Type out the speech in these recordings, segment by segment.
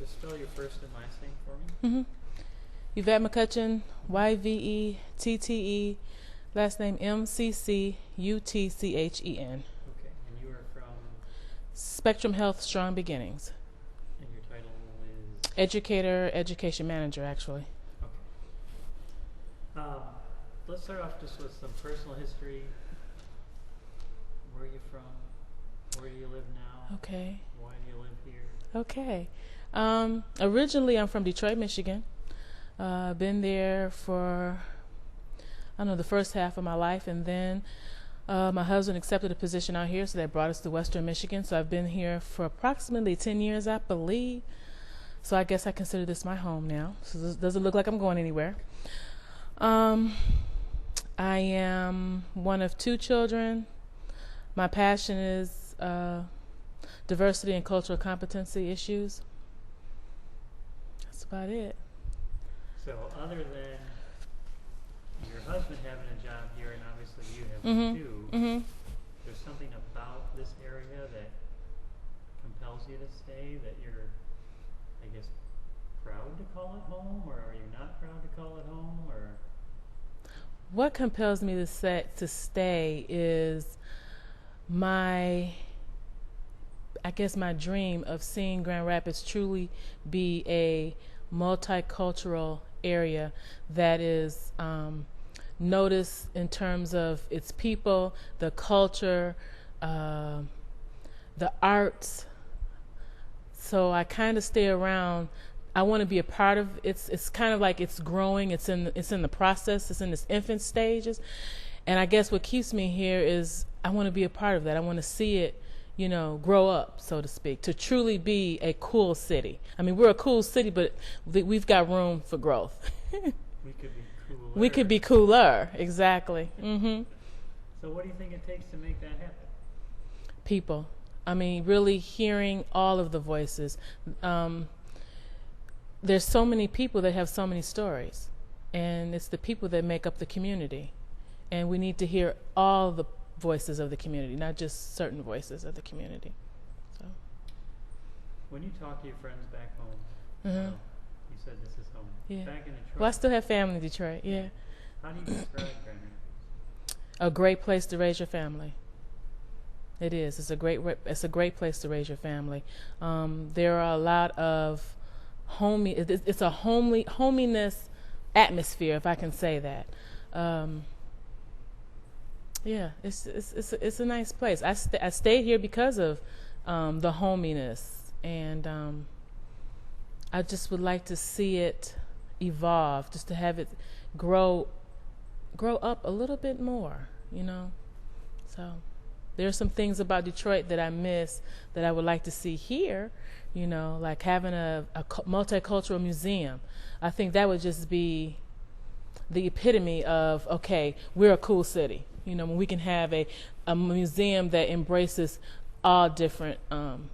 just spell your first and last name for me? Yvette McCutchen, Yvetteten, last name McCutchen. Okay, and you are from? Spectrum Health Strong Beginnings. And your title is? Educator, education manager, actually. Okay. Let's start off just with some personal history. Where are you from? Where do you live now? Okay. Why do you live here? Okay. Originally, I'm from Detroit, Michigan. Been there for, I don't know, the first half of my life, and then my husband accepted a position out here, so that brought us to Western Michigan. So I've been here for approximately 10 years, I believe. So I guess I consider this my home now. So this doesn't look like I'm going anywhere. I am one of 2 children. My passion is diversity and cultural competency issues. That's about it. So other than your husband having a job here, and obviously you have one too, there's something about this area that compels you to stay, that you're, I guess, proud to call it home, or are you not proud to call it home, or? What compels me to stay is my dream of seeing Grand Rapids truly be a multicultural area that is noticed in terms of its people, the culture, the arts. So I kind of stay around. I want to be a part of it's kind of like it's growing, it's in the process, it's in its infant stages. And I guess what keeps me here is I want to be a part of that. I want to see it, grow up, so to speak, to truly be a cool city. I mean, we're a cool city, but we've got room for growth. We could be cooler. We could be cooler, exactly. So what do you think it takes to make that happen? People. I mean, really hearing all of the voices. There's so many people that have so many stories, and it's the people that make up the community. And we need to hear all the voices of the community, not just certain voices of the community. So, when you talk to your friends back home, you said this is home. Yeah. Back in Detroit. Well, I still have family in Detroit. Yeah. How do you describe Grand Rapids? A great place to raise your family. It is. It's a great place to raise your family. There are a lot of it's a hominess atmosphere, if I can say that. Yeah, it's a nice place. I stayed here because of the hominess, and I just would like to see it evolve, just to have it grow up a little bit more, So there are some things about Detroit that I miss that I would like to see here, like having a multicultural museum. I think that would just be the epitome of, okay, we're a cool city. When we can have a museum that embraces all different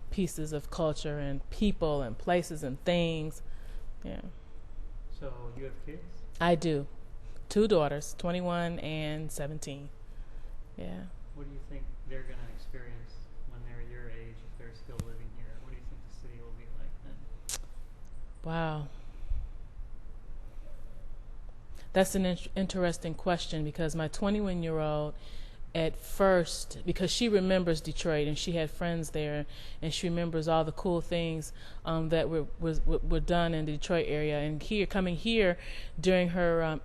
pieces of culture and people and places and things. Yeah. So you have kids? I do. 2 daughters, 21 and 17. Yeah. What do you think they're going to experience when they're your age, if they're still living here? What do you think the city will be like then? Wow. That's an interesting question, because my 21-year-old, at first, because she remembers Detroit and she had friends there, and she remembers all the cool things that were done in the Detroit area. And coming here during her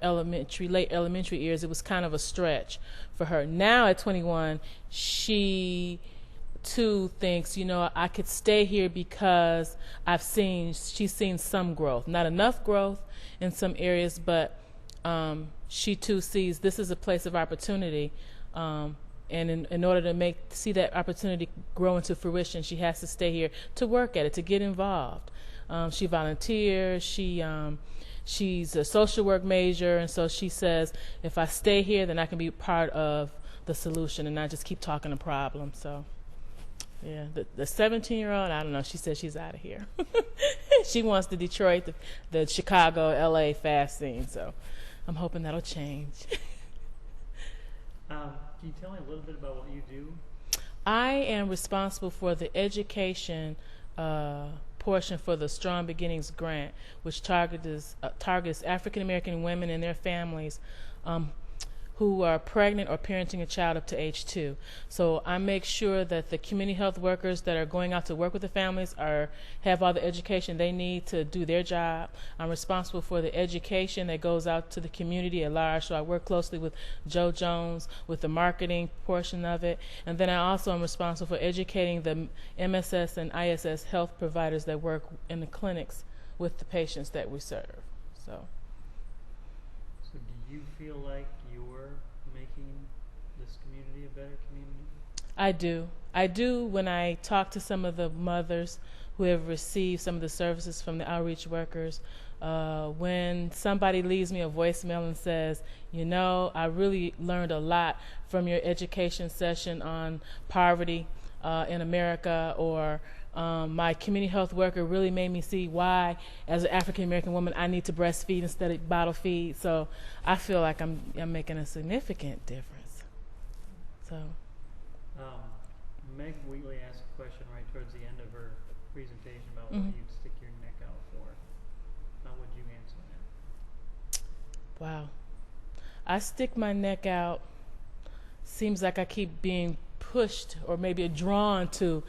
late elementary years, it was kind of a stretch for her. Now at 21, she too thinks, I could stay here because she's seen some growth, not enough growth in some areas, but she too sees this is a place of opportunity, and in order to see that opportunity grow into fruition, she has to stay here to work at it, to get involved. She volunteers. She's a social work major, and so she says, if I stay here, then I can be part of the solution and not just keep talking the problem. So, yeah, the 17-year-old, I don't know. She says she's out of here. She wants the Detroit, the Chicago, LA fast scene. So, I'm hoping that'll change. Can you tell me a little bit about what you do? I am responsible for the education portion for the Strong Beginnings grant, which targets African American women and their families who are pregnant or parenting a child up to age 2. So I make sure that the community health workers that are going out to work with the families have all the education they need to do their job. I'm responsible for the education that goes out to the community at large, so I work closely with Joe Jones with the marketing portion of it. And then I also am responsible for educating the MSS and ISS health providers that work in the clinics with the patients that we serve. So do you feel like you're making this community a better community? I do. I do when I talk to some of the mothers who have received some of the services from the outreach workers. When somebody leaves me a voicemail and says, I really learned a lot from your education session on poverty in America, or my community health worker really made me see why, as an African American woman, I need to breastfeed instead of bottle feed. So I feel like I'm making a significant difference. So, Meg Wheatley asked a question right towards the end of her presentation about what you'd stick your neck out for. How would you answer that? Wow, I stick my neck out. Seems like I keep being pushed or maybe drawn to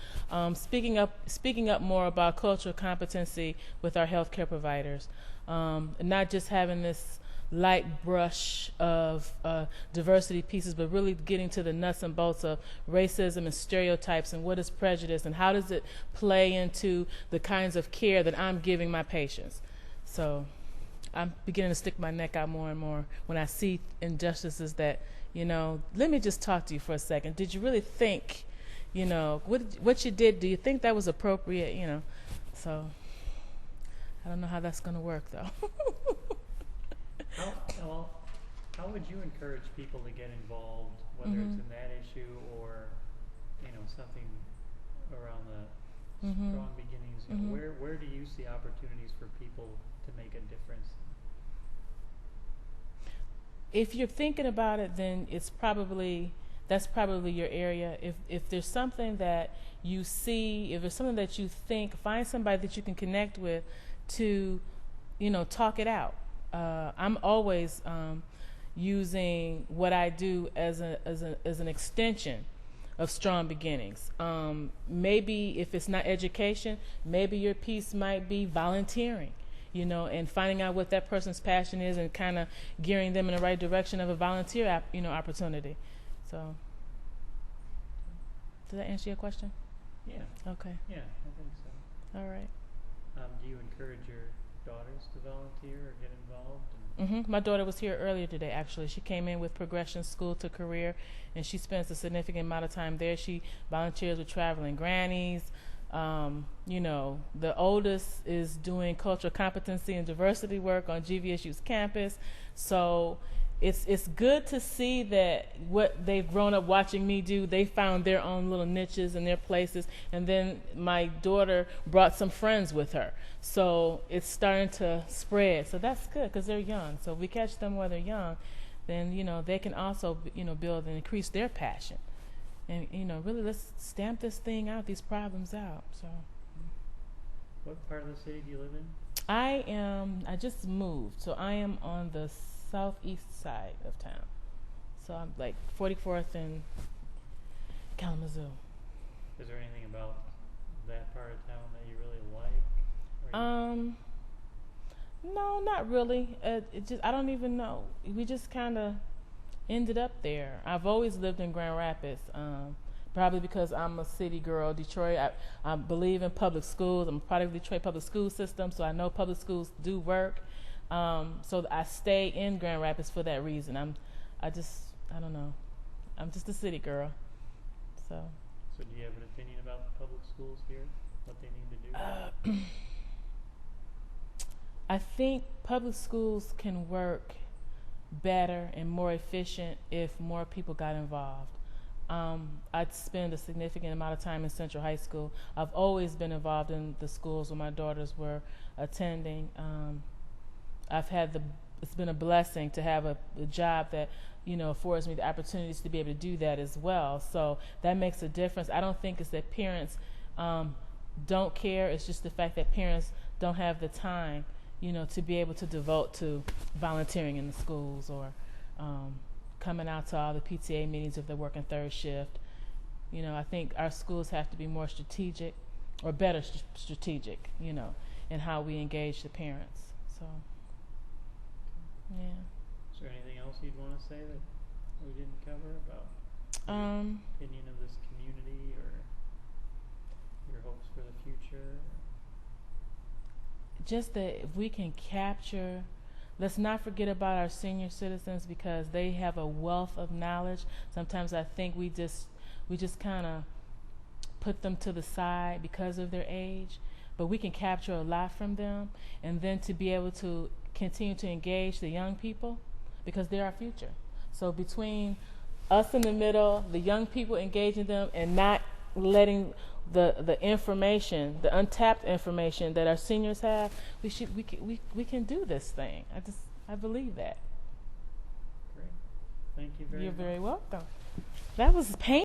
speaking up more about cultural competency with our healthcare providers, not just having this light brush of diversity pieces, but really getting to the nuts and bolts of racism and stereotypes and what is prejudice and how does it play into the kinds of care that I'm giving my patients. So I'm beginning to stick my neck out more and more when I see injustices that, let me just talk to you for a second. Did you really think, what you did, do you think that was appropriate, So I don't know how that's going to work, though. How would you encourage people to get involved, whether it's in that issue or, something around the Strong Beginnings? Where do you see opportunities for people to make a difference? If you're thinking about it, then that's probably your area. If there's something that you see, if there's something that you think, find somebody that you can connect with to, talk it out. I'm always using what I do as an extension of Strong Beginnings. Maybe if it's not education, maybe your piece might be volunteering. And finding out what that person's passion is and kind of gearing them in the right direction of a volunteer, opportunity. So, does that answer your question? Yeah. Okay. Yeah, I think so. All right. Do you encourage your daughters to volunteer or get involved? My daughter was here earlier today, actually. She came in with Progression School to Career, and she spends a significant amount of time there. She volunteers with Traveling Grannies. The oldest is doing cultural competency and diversity work on GVSU's campus. So it's good to see that what they've grown up watching me do, they found their own little niches and their places. And then my daughter brought some friends with her. So it's starting to spread. So that's good because they're young. So if we catch them while they're young, then, they can also, build and increase their passion. And, really let's stamp this thing out, these problems out. So, what part of the city do you live in? I just moved. So I am on the southeast side of town. So I'm like 44th and Kalamazoo. Is there anything about that part of town that you really like? No, not really. I don't even know. We just kind of ended up there. I've always lived in Grand Rapids, probably because I'm a city girl. Detroit, I believe in public schools. I'm a product of the Detroit public school system, so I know public schools do work. So I stay in Grand Rapids for that reason. I don't know. I'm just a city girl. So do you have an opinion about the public schools here? What they need to do? I think public schools can work better and more efficient if more people got involved. I'd spend a significant amount of time in Central High School. I've always been involved in the schools where my daughters were attending. It's been a blessing to have a job that, affords me the opportunities to be able to do that as well. So that makes a difference. I don't think it's that parents don't care. It's just the fact that parents don't have the time, to be able to devote to volunteering in the schools or coming out to all the PTA meetings if they're working third shift. I think our schools have to be more strategic or better strategic, in how we engage the parents. So, yeah. Is there anything else you'd want to say that we didn't cover about your opinion of this community or your hopes for the future? Just that if we can capture, let's not forget about our senior citizens because they have a wealth of knowledge. Sometimes I think we just kind of put them to the side because of their age, but we can capture a lot from them, and then to be able to continue to engage the young people because they're our future. So between us in the middle, the young people engaging them, and not letting the information, the untapped information that our seniors have, we can do this thing. I believe that. Great. Thank you very much. You're very welcome. That was painful.